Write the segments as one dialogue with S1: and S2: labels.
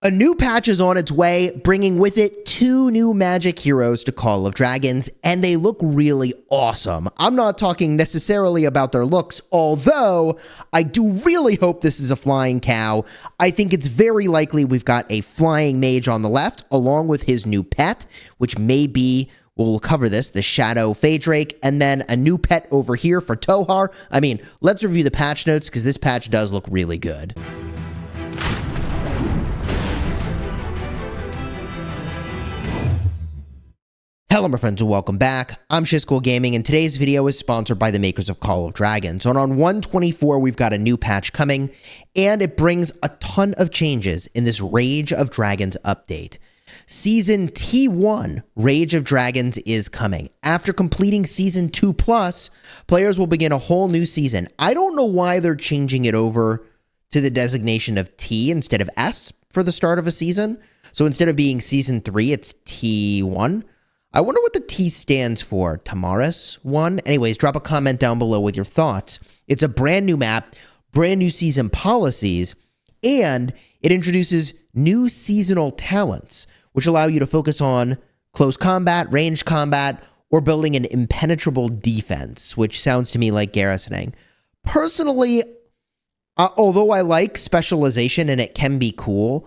S1: A new patch is on its way, bringing with it 2 new magic heroes to Call of Dragons, and they look really awesome. I'm not talking necessarily about their looks, although I do really hope this is a flying cow. I think it's very likely we've got a flying mage on the left, along with his new pet, which may be, we'll cover this, the Shadow Phaedrake, and then a new pet over here for Tohar. I mean, let's review the patch notes, because this patch does look really good. Hello my friends and welcome back. I'm Chisgule Gaming and today's video is sponsored by the makers of Call of Dragons. And on 124 we've got a new patch coming and it brings a ton of changes in this Rage of Dragons update. Season T1 Rage of Dragons is coming. After completing Season 2+, players will begin a whole new season. I don't know why they're changing it over to the designation of T instead of S for the start of a season. So instead of being Season 3, it's T1. I wonder what the T stands for. Tamaris 1? Anyways, drop a comment down below with your thoughts. It's a brand new map, brand new season policies, and it introduces new seasonal talents, which allow you to focus on close combat, ranged combat, or building an impenetrable defense, which sounds to me like garrisoning. Personally, although I like specialization and it can be cool,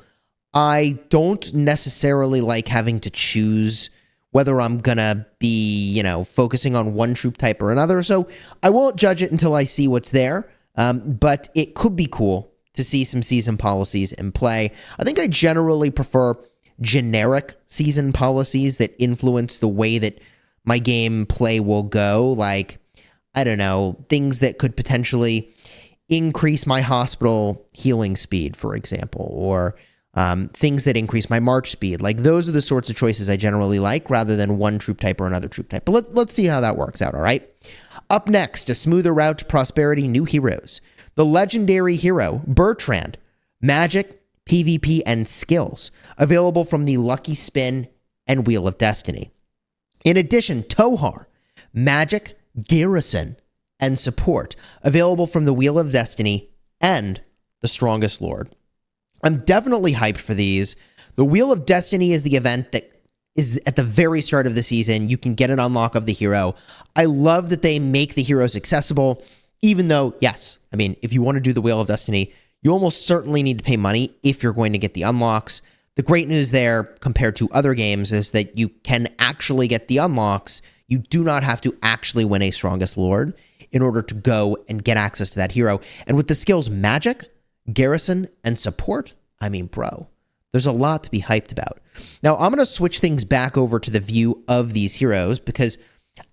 S1: I don't necessarily like having to choose whether I'm gonna be, focusing on one troop type or another. So I won't judge it until I see what's there. But it could be cool to see some season policies in play. I think I generally prefer generic season policies that influence the way that my gameplay will go. Like, I don't know, things that could potentially increase my hospital healing speed, for example, or things that increase my march speed. Like, those are the sorts of choices I generally like rather than one troop type or another troop type. But let's see how that works out, all right? Up next, a smoother route to prosperity, new heroes. The legendary hero, Bertrand, magic, PvP, and skills, available from the Lucky Spin and Wheel of Destiny. In addition, Tohar, magic, garrison, and support, available from the Wheel of Destiny and the Strongest Lord. I'm definitely hyped for these. The Wheel of Destiny is the event that is at the very start of the season. You can get an unlock of the hero. I love that they make the heroes accessible, even though, yes, I mean, if you want to do the Wheel of Destiny, you almost certainly need to pay money if you're going to get the unlocks. The great news there, compared to other games, is that you can actually get the unlocks. You do not have to actually win a Strongest Lord in order to go and get access to that hero. And with the skills magic, garrison, and support, I mean, bro, there's a lot to be hyped about. Now, I'm going to switch things back over to the view of these heroes because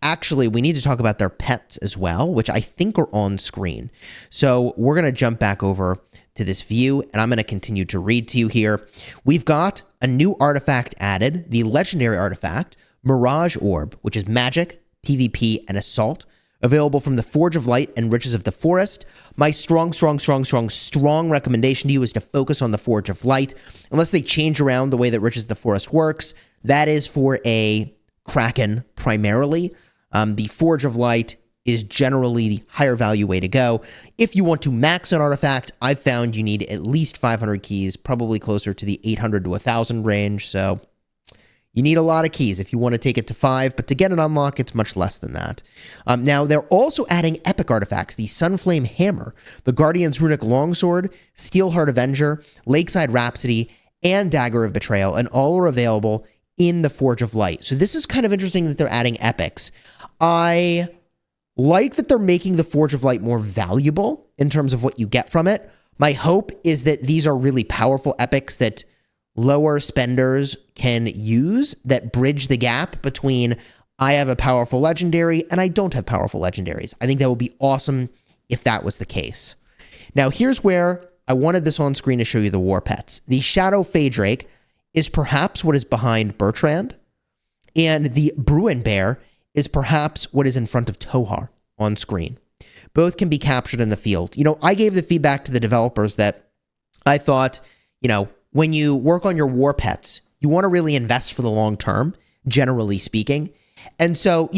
S1: actually we need to talk about their pets as well, which I think are on screen. So we're going to jump back over to this view and I'm going to continue to read to you here. We've got a new artifact added, the legendary artifact, Mirage Orb, which is magic, PvP, and assault, available from the Forge of Light and Riches of the Forest. My strong recommendation to you is to focus on the Forge of Light. Unless they change around the way that Riches of the Forest works, that is for a Kraken primarily. The Forge of Light is generally the higher value way to go. If you want to max an artifact, I've found you need at least 500 keys, probably closer to the 800 to 1,000 range, so you need a lot of keys if you want to take it to 5, but to get an unlock, it's much less than that. Now, they're also adding epic artifacts, the Sunflame Hammer, the Guardian's Runic Longsword, Steelheart Avenger, Lakeside Rhapsody, and Dagger of Betrayal, and all are available in the Forge of Light. So this is kind of interesting that they're adding epics. I like that they're making the Forge of Light more valuable in terms of what you get from it. My hope is that these are really powerful epics that lower spenders can use that bridge the gap between I have a powerful legendary and I don't have powerful legendaries. I think that would be awesome if that was the case. Now, here's where I wanted this on screen to show you the war pets. The Shadow Phaedrake is perhaps what is behind Bertrand, and the Bruin Bear is perhaps what is in front of Tohar on screen. Both can be captured in the field. I gave the feedback to the developers that I thought, when you work on your war pets, you want to really invest for the long term, generally speaking. And so,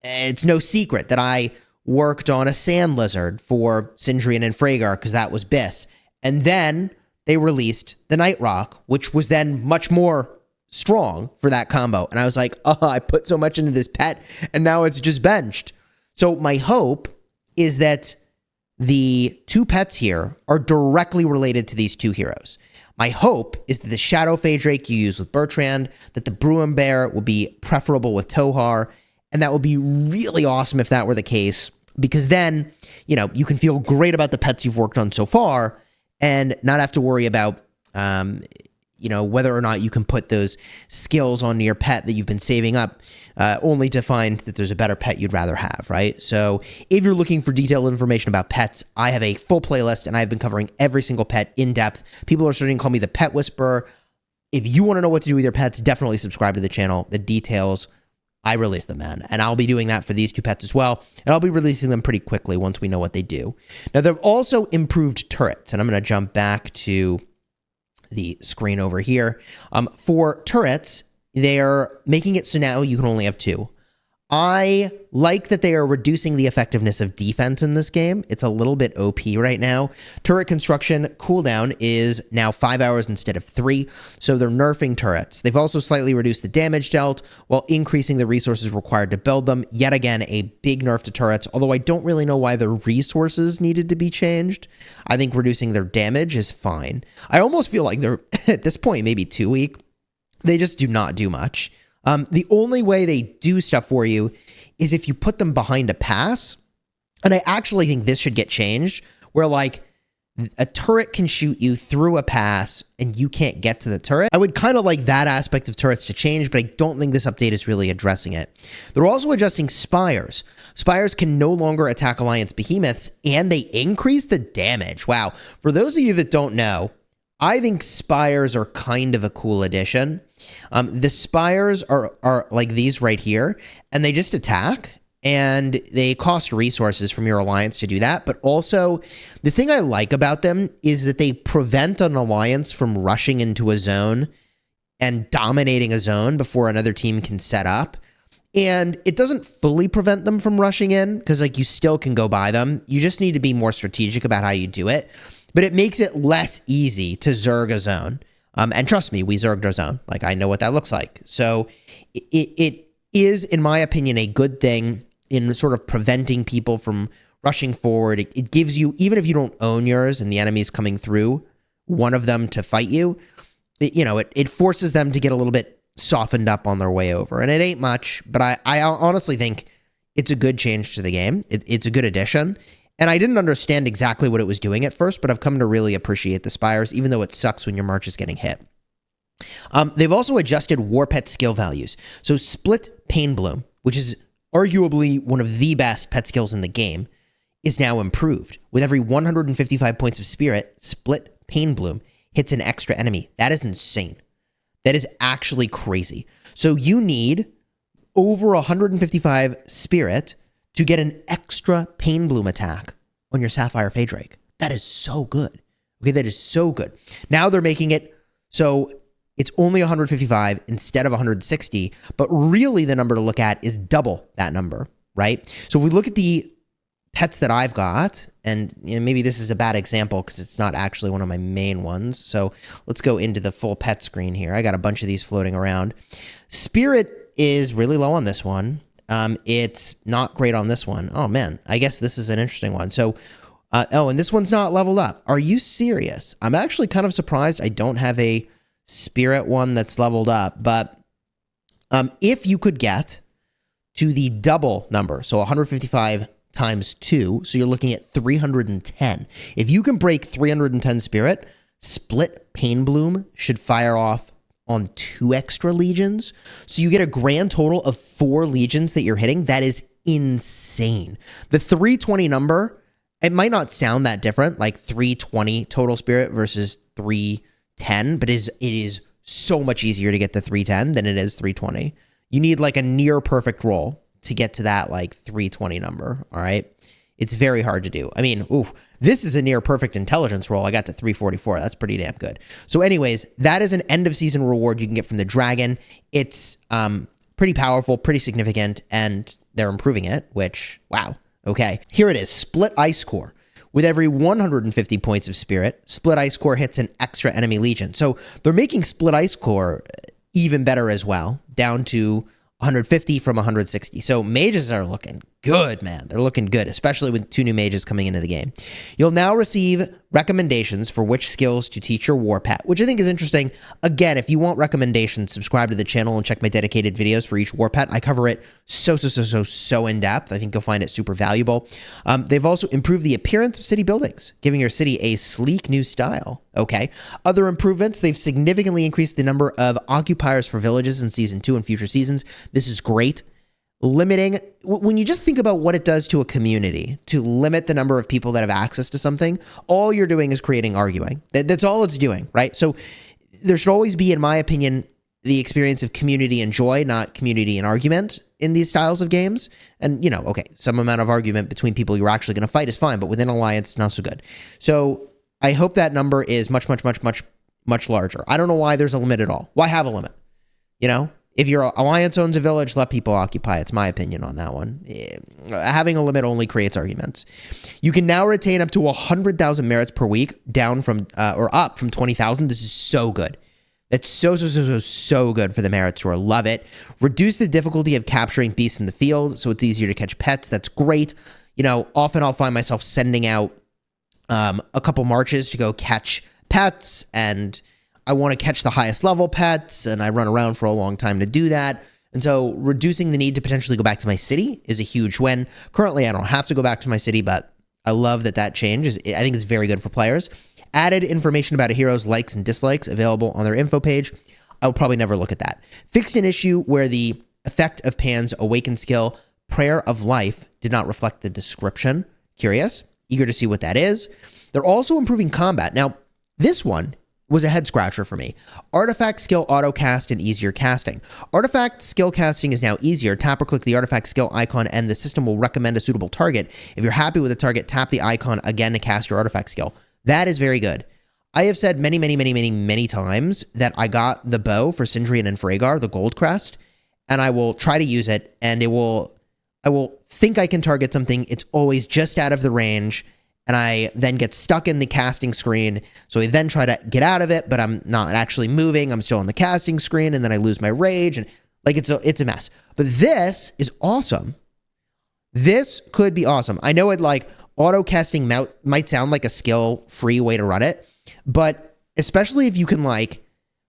S1: it's no secret that I worked on a sand lizard for Sindrian and Frhagar because that was Biss. And then they released the Night Rock, which was then much more strong for that combo. And I was like, oh, I put so much into this pet and now it's just benched. So my hope is that the two pets here are directly related to these two heroes. My hope is that the Shadow Fey Drake you use with Bertrand, that the Bruin Bear will be preferable with Tohar, and that would be really awesome if that were the case, because then, you know, you can feel great about the pets you've worked on so far and not have to worry about, you know, whether or not you can put those skills on your pet that you've been saving up, only to find that there's a better pet you'd rather have, right? So if you're looking for detailed information about pets, I have a full playlist and I've been covering every single pet in depth. People are starting to call me the Pet Whisperer. If you want to know what to do with your pets, definitely subscribe to the channel. The details, I release them, man. And I'll be doing that for these two pets as well. And I'll be releasing them pretty quickly once we know what they do. Now, they've also improved turrets, and I'm going to jump back to the screen over here. For turrets, they're making it so now you can only have two. I like that they are reducing the effectiveness of defense in this game. It's a little bit OP right now. Turret construction cooldown is now 5 hours instead of 3, so they're nerfing turrets. They've also slightly reduced the damage dealt while increasing the resources required to build them. Yet again, a big nerf to turrets, although I don't really know why the resources needed to be changed. I think reducing their damage is fine. I almost feel like they're, at this point, maybe too weak. They just do not do much. The only way they do stuff for you is if you put them behind a pass. And I actually think this should get changed, where like a turret can shoot you through a pass and you can't get to the turret. I would kind of like that aspect of turrets to change, but I don't think this update is really addressing it. They're also adjusting Spires. Spires can no longer attack Alliance behemoths, and they increase the damage. Wow. For those of you that don't know, I think Spires are kind of a cool addition. The Spires are like these right here, and they just attack, and they cost resources from your alliance to do that. But also, the thing I like about them is that they prevent an alliance from rushing into a zone and dominating a zone before another team can set up. And it doesn't fully prevent them from rushing in, because like you still can go by them. You just need to be more strategic about how you do it. But it makes it less easy to zerg a zone. And trust me, we zerged our zone. Like, I know what that looks like. So it is, in my opinion, a good thing in sort of preventing people from rushing forward. It gives you, even if you don't own yours and the enemy's coming through one of them to fight you, it forces them to get a little bit softened up on their way over. And it ain't much, but I honestly think it's a good change to the game. It's a good addition. And I didn't understand exactly what it was doing at first, but I've come to really appreciate the Spires, even though it sucks when your march is getting hit. They've also adjusted war pet skill values. So Split Pain Bloom, which is arguably one of the best pet skills in the game, is now improved. With every 155 points of spirit, Split Pain Bloom hits an extra enemy. That is insane. That is actually crazy. So you need over 155 spirit to get an extra Pain Bloom attack on your Sapphire Fey Drake. That is so good. Okay, that is so good. Now they're making it so it's only 155 instead of 160, but really the number to look at is double that number, right? So if we look at the pets that I've got, and maybe this is a bad example because it's not actually one of my main ones, so let's go into the full pet screen here. I got a bunch of these floating around. Spirit is really low on this one. It's not great on this one. Oh, man. I guess this is an interesting one. So, and this one's not leveled up. Are you serious? I'm actually kind of surprised I don't have a spirit one that's leveled up. But if you could get to the double number, so 155 times 2, so you're looking at 310. If you can break 310 spirit, Split Pain Bloom should fire off on 2 extra legions. So you get a grand total of 4 legions that you're hitting. That is insane. The 320 number, it might not sound that different, like 320 total spirit versus 310, but it is so much easier to get to 310 than it is 320. You need like a near perfect roll to get to that like 320 number, all right? It's very hard to do. I mean, this is a near perfect intelligence roll. I got to 344. That's pretty damn good. So anyways, that is an end of season reward you can get from the dragon. It's pretty powerful, pretty significant, and they're improving it, which, wow. Okay, here it is, Split Ice Core. With every 150 points of spirit, Split Ice Core hits an extra enemy legion. So they're making Split Ice Core even better as well, down to 150 from 160. So mages are looking good, man. They're looking good, especially with 2 new mages coming into the game. You'll now receive recommendations for which skills to teach your war pet, which I think is interesting. Again, if you want recommendations, subscribe to the channel and check my dedicated videos for each war pet. I cover it so in depth. I think you'll find it super valuable. They've also improved the appearance of city buildings, giving your city a sleek new style. Okay. Other improvements, they've significantly increased the number of occupiers for villages in Season 2 and future seasons. This is great. Limiting, when you just think about what it does to a community, to limit the number of people that have access to something, all you're doing is creating arguing. That's all it's doing, right? So there should always be, in my opinion, the experience of community and joy, not community and argument in these styles of games. And, you know, okay, some amount of argument between people you're actually going to fight is fine, but within Alliance, not so good. So I hope that number is much larger. I don't know why there's a limit at all. Why have a limit? You know? If your Alliance owns a village, let people occupy. It's my opinion on that one. Having a limit only creates arguments. You can now retain up to 100,000 merits per week, down from or up from 20,000. This is so good. That's so good for the merits tour. Love it. Reduce the difficulty of capturing beasts in the field, so it's easier to catch pets. That's great. You know, often I'll find myself sending out a couple marches to go catch pets, and I want to catch the highest level pets, and I run around for a long time to do that. And so reducing the need to potentially go back to my city is a huge win. Currently, I don't have to go back to my city, but I love that change. I think it's very good for players. Added information about a hero's likes and dislikes available on their info page. I'll probably never look at that. Fixed an issue where the effect of Pan's Awaken skill, Prayer of Life, did not reflect the description. Curious. Eager to see what that is. They're also improving combat. Now, this one was a head scratcher for me. Artifact skill auto cast and easier casting. Artifact skill casting is now easier. Tap or click the artifact skill icon and the system will recommend a suitable target. If you're happy with the target, tap the icon again to cast your artifact skill. That is very good. I have said many times that I got the bow for Sindrian and Fragar, the gold crest, and I will try to use it, and I will think I can target something. It's always just out of the range, and I then get stuck in the casting screen. So I then try to get out of it, but I'm not actually moving. I'm still on the casting screen, and then I lose my rage, and like it's a mess. But this is awesome. This could be awesome. I know it like auto casting might sound like a skill-free way to run it, but especially if you can like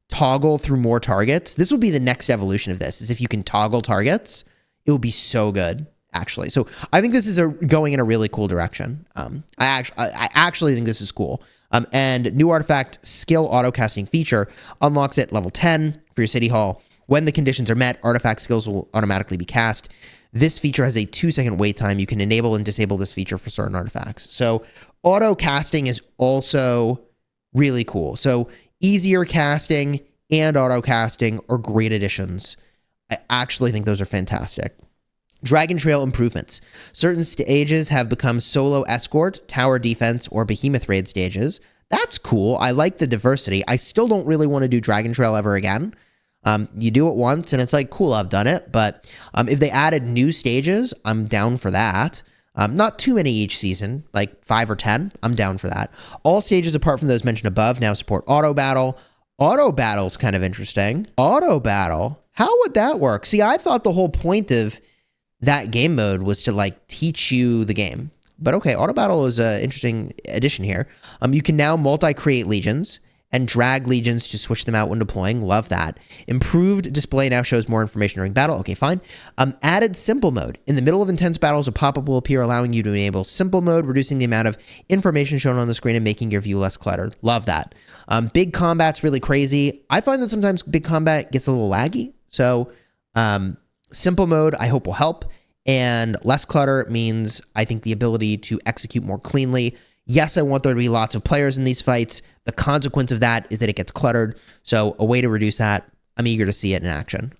S1: toggle through more targets, this will be the next evolution of this. Is if you can toggle targets, it will be so good. Actually, so I think this is going in a really cool direction. I actually think this is cool. And new artifact skill auto casting feature unlocks at level 10 for your city hall. When the conditions are met, artifact skills will automatically be cast. This feature has a 2-second wait time. You can enable and disable this feature for certain artifacts. So auto casting is also really cool. So easier casting and auto casting are great additions. I actually think those are fantastic. Dragon Trail improvements. Certain stages have become solo escort, tower defense, or behemoth raid stages. That's cool. I like the diversity. I still don't really want to do Dragon Trail ever again. You do it once and it's like, cool, I've done it. But if they added new stages, I'm down for that. Not too many each season, like 5 or 10. I'm down for that. All stages apart from those mentioned above now support auto battle. Auto battle's kind of interesting. Auto battle? How would that work? See, I thought the whole point of that game mode was to like teach you the game. But okay, auto battle is an interesting addition here. You can now multi-create legions and drag legions to switch them out when deploying. Love that. Improved display now shows more information during battle. Okay, fine. Added simple mode. In the middle of intense battles, a pop-up will appear allowing you to enable simple mode, reducing the amount of information shown on the screen and making your view less cluttered. Love that. Big combat's really crazy. I find that sometimes big combat gets a little laggy. So simple mode, I hope, will help. And less clutter means, I think, the ability to execute more cleanly. Yes, I want there to be lots of players in these fights. The consequence of that is that it gets cluttered. So a way to reduce that, I'm eager to see it in action.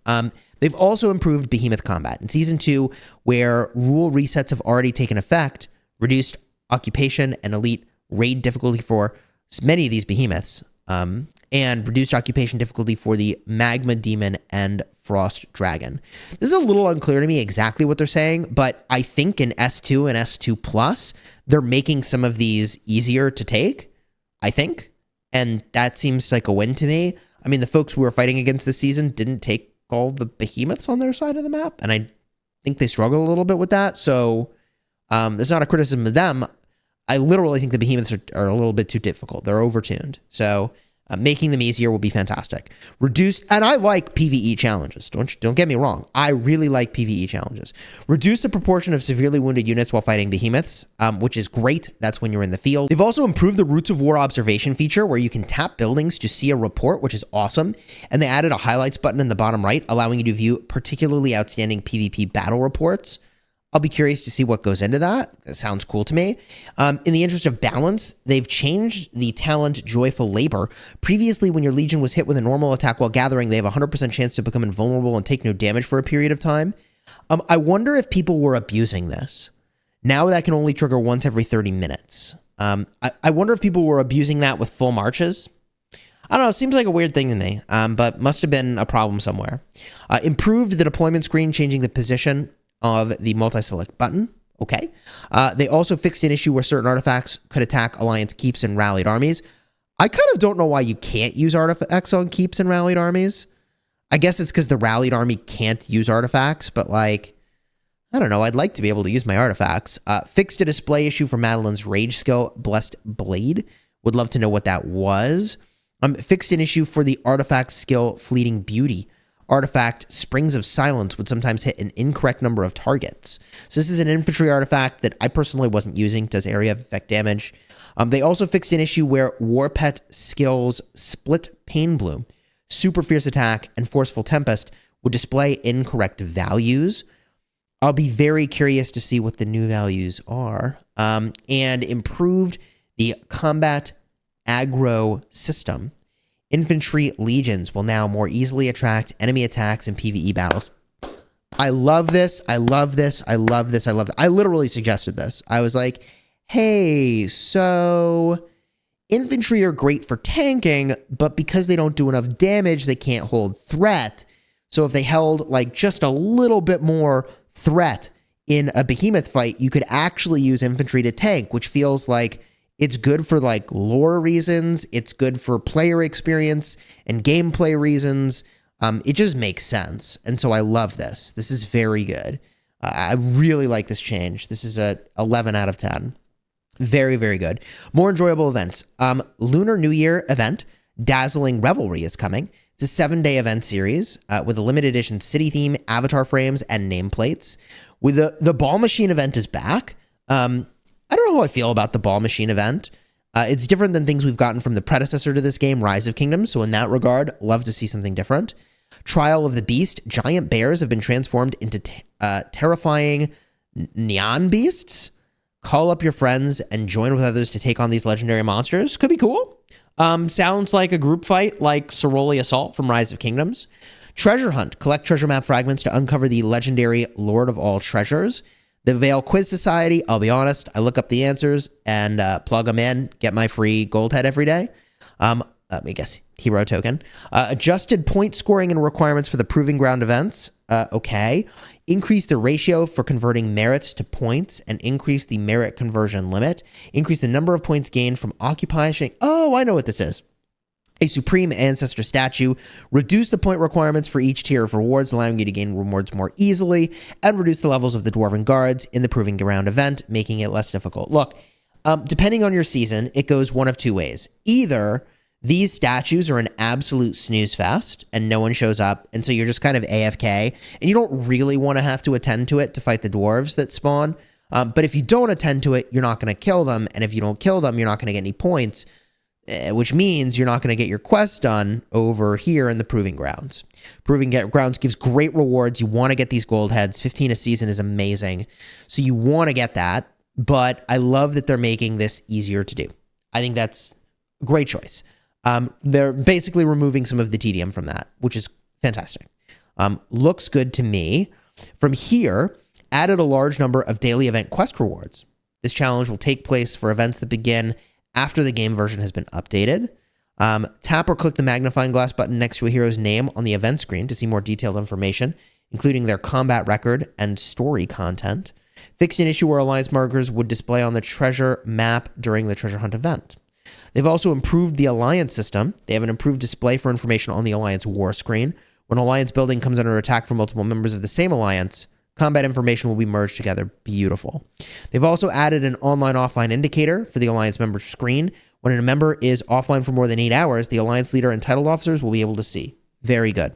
S1: They've also improved behemoth combat. In Season 2, where rule resets have already taken effect, reduced occupation and elite raid difficulty for many of these behemoths. and reduced occupation difficulty for the Magma Demon and Frost Dragon. This is a little unclear to me exactly what they're saying, but I think in S2 and S2 Plus, they're making some of these easier to take, I think, and that seems like a win to me. I mean, the folks we were fighting against this season didn't take all the behemoths on their side of the map, and I think they struggle a little bit with that, so there's not a criticism of them. I literally think the behemoths are a little bit too difficult. They're overtuned, so making them easier will be fantastic. Reduce, and I like PvE challenges. Don't get me wrong. I really like PvE challenges. Reduce the proportion of severely wounded units while fighting behemoths, which is great. That's when you're in the field. They've also improved the Roots of War observation feature where you can tap buildings to see a report, which is awesome. And they added a highlights button in the bottom right, allowing you to view particularly outstanding PvP battle reports. I'll be curious to see what goes into that. It sounds cool to me. In the interest of balance, they've changed the talent Joyful Labor. Previously, when your Legion was hit with a normal attack while gathering, they have a 100% chance to become invulnerable and take no damage for a period of time. I wonder if people were abusing this. Now that can only trigger once every 30 minutes. I wonder if people were abusing that with full marches. I don't know, it seems like a weird thing to me, but must have been a problem somewhere. Improved the deployment screen, changing the position of the multi-select button. Okay. They also fixed an issue where certain artifacts could attack Alliance keeps and rallied armies. I kind of don't know why you can't use artifacts on keeps and rallied armies. I guess it's because the rallied army can't use artifacts, but like, I don't know. I'd like to be able to use my artifacts. Fixed a display issue for Madeline's rage skill, Blessed Blade. Would love to know what that was. Fixed an issue for the artifact skill, Fleeting Beauty. Artifact Springs of Silence would sometimes hit an incorrect number of targets. So this is an infantry artifact that I personally wasn't using. Does area of effect damage. They also fixed an issue where Warpet skills Split Pain Bloom, Super Fierce Attack, and Forceful Tempest would display incorrect values. I'll be very curious to see what the new values are. And improved the combat aggro system. Infantry legions will now more easily attract enemy attacks in PvE battles. I love this. I love this. I love this. I love this. I literally suggested this. I was like, hey, so infantry are great for tanking, but because they don't do enough damage, they can't hold threat. So if they held like just a little bit more threat in a behemoth fight, you could actually use infantry to tank, which feels like it's good for like lore reasons. It's good for player experience and gameplay reasons. It just makes sense. And so I love this. This is very good. I really like this change. This is a 11 out of 10. Very, very good. More enjoyable events. Lunar New Year event, Dazzling Revelry is coming. It's a 7-day event series with a limited edition city theme, avatar frames, and nameplates. With the Ball Machine event is back. I don't know how I feel about the Ball Machine event. It's different than things we've gotten from the predecessor to this game, Rise of Kingdoms. So in that regard, love to see something different. Trial of the Beast. Giant bears have been transformed into terrifying neon beasts. Call up your friends and join with others to take on these legendary monsters. Could be cool. Sounds like a group fight like Soroli Assault from Rise of Kingdoms. Treasure Hunt. Collect treasure map fragments to uncover the legendary Lord of All Treasures. The Veil Quiz Society, I'll be honest, I look up the answers and plug them in, get my free gold head every day. I guess hero token. Adjusted point scoring and requirements for the Proving Ground events. Okay. Increase the ratio for converting merits to points and increase the merit conversion limit. Increase the number of points gained from occupying. Oh, I know what this is. A Supreme Ancestor statue. Reduce the point requirements for each tier of rewards, allowing you to gain rewards more easily, and reduce the levels of the Dwarven Guards in the Proving Ground event, making it less difficult. Look, depending on your season, it goes one of two ways. Either these statues are an absolute snooze fest, and no one shows up, and so you're just kind of AFK, and you don't really want to have to attend to it to fight the dwarves that spawn. But if you don't attend to it, you're not going to kill them, and if you don't kill them, you're not going to get any points. Which means you're not going to get your quest done over here in the Proving Grounds. Proving Grounds gives great rewards. You want to get these gold heads. 15 a season is amazing. So you want to get that, but I love that they're making this easier to do. I think that's a great choice. They're basically removing some of the tedium from that, which is fantastic. Looks good to me. From here, added a large number of daily event quest rewards. This challenge will take place for events that begin after the game version has been updated. Tap or click the magnifying glass button next to a hero's name on the event screen to see more detailed information, including their combat record and story content. Fix an issue where alliance markers would display on the treasure map during the treasure hunt event. They've also improved the alliance system. They have an improved display for information on the alliance war screen. When alliance building comes under attack from multiple members of the same alliance, combat information will be merged together. Beautiful. They've also added an online-offline indicator for the alliance member screen. When a member is offline for more than 8 hours, the alliance leader and titled officers will be able to see. Very good.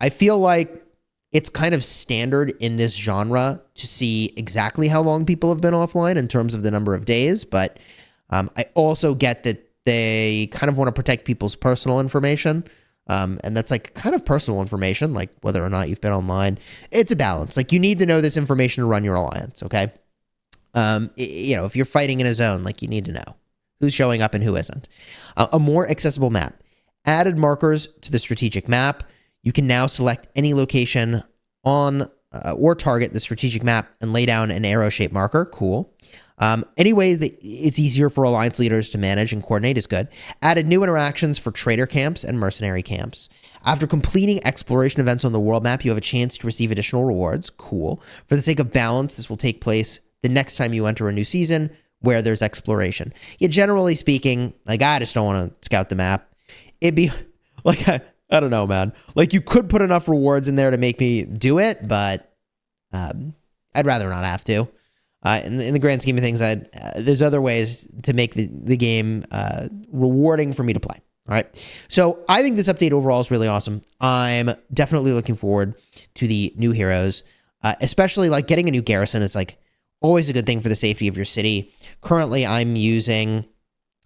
S1: I feel like it's kind of standard in this genre to see exactly how long people have been offline in terms of the number of days, but I also get that they kind of want to protect people's personal information, and that's like kind of personal information, like whether or not you've been online. It's a balance. Like, you need to know this information to run your alliance, okay? If you're fighting in a zone, like, you need to know who's showing up and who isn't. A more accessible map. Added markers to the strategic map. You can now select any location on or target the strategic map and lay down an arrow-shaped marker. Cool. Any way that it's easier for alliance leaders to manage and coordinate is good. Added new interactions for trader camps and mercenary camps. After completing exploration events on the world map, you have a chance to receive additional rewards. Cool. For the sake of balance, this will take place the next time you enter a new season where there's exploration. Yeah, generally speaking, like, I just don't want to scout the map. It'd be like, I don't know, man. Like, you could put enough rewards in there to make me do it, but I'd rather not have to. In the grand scheme of things, there's other ways to make the game rewarding for me to play. All right. So I think this update overall is really awesome. I'm definitely looking forward to the new heroes, especially like getting a new garrison is like always a good thing for the safety of your city. Currently, I'm using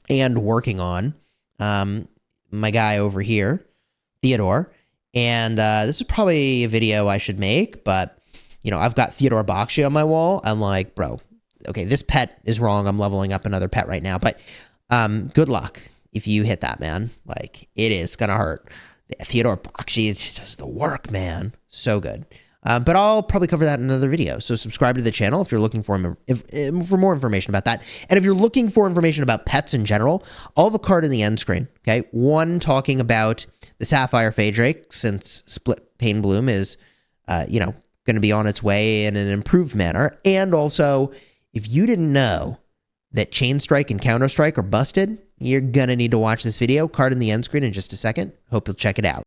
S1: and working on my guy over here, Theodore. And this is probably a video I should make, but I've got Theodore Bakshi on my wall. I'm like, bro, okay, this pet is wrong. I'm leveling up another pet right now, but good luck if you hit that, man. Like, it is going to hurt. Theodore Bakshi just does the work, man. So good. But I'll probably cover that in another video. So subscribe to the channel if you're looking for more information about that. And if you're looking for information about pets in general, I'll have a card in the end screen. Okay. One talking about the Sapphire Phaedrake, since Split Pane Bloom is, going to be on its way in an improved manner. And also, if you didn't know that Chain Strike and Counter Strike are busted, you're going to need to watch this video. Card in the end screen in just a second. Hope you'll check it out.